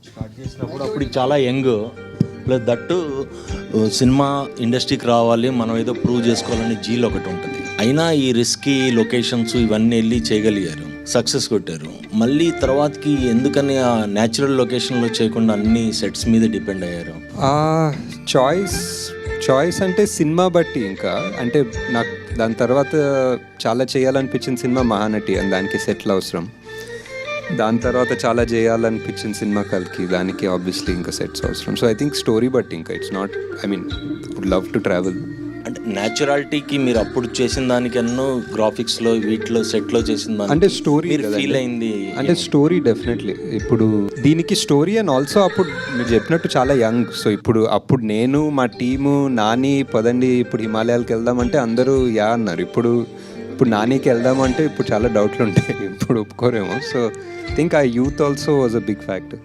Start చేసినప్పుడు అప్పుడు చాలా యంగ్, ప్లస్ దట్టు సినిమా ఇండస్ట్రీకి రావాలి, మనం ఏదో ప్రూవ్ చేసుకోవాలని జీల్ ఒకటి ఉంటుంది. అయినా ఈ రిస్కీ లొకేషన్స్ ఇవన్నీ వెళ్ళి చేయగలిగారు, సక్సెస్ కొట్టారు. మళ్ళీ తర్వాతకి ఎందుకని ఆ న్యాచురల్ లొకేషన్లో చేయకుండా అన్ని సెట్స్ మీద డిపెండ్ అయ్యారు? చాయిస్ అంటే సినిమా బట్టి, ఇంకా అంటే నాకు దాని తర్వాత చాలా చేయాలనిపించిన సినిమా మహానటి, అని దానికి సెట్లు అవసరం. దాని తర్వాత చాలా చేయాలనిపించిన సినిమా కల్కి, దానికి ఆబ్వియస్లీ ఇంకా సెట్స్ అవసరం. సో ఐ థింక్ స్టోరీ బట్టి, ఇంకా it's not, I mean would love to travel. అంటే న్యాచురాలిటీకి మీరు అప్పుడు చేసిన దానికన్నా గ్రాఫిక్స్లో వీటిలో సెట్లో చేసిన దానికి అంటే స్టోరీ ఫీల్ అయింది అంటే స్టోరీ డెఫినెట్లీ. ఇప్పుడు దీనికి స్టోరీ అండ్ ఆల్సో అప్పుడు మీరు చెప్పినట్టు చాలా యంగ్. సో అప్పుడు నేను మా టీము నాని పదండి ఇప్పుడు హిమాలయాలకు వెళ్దామంటే అందరూ యా అన్నారు. ఇప్పుడు నానికి వెళ్దామంటే ఇప్పుడు చాలా డౌట్లు ఉంటాయి, ఇప్పుడు ఒప్పుకోరేమో. సో థింక్ ఆ youth also was a big factor.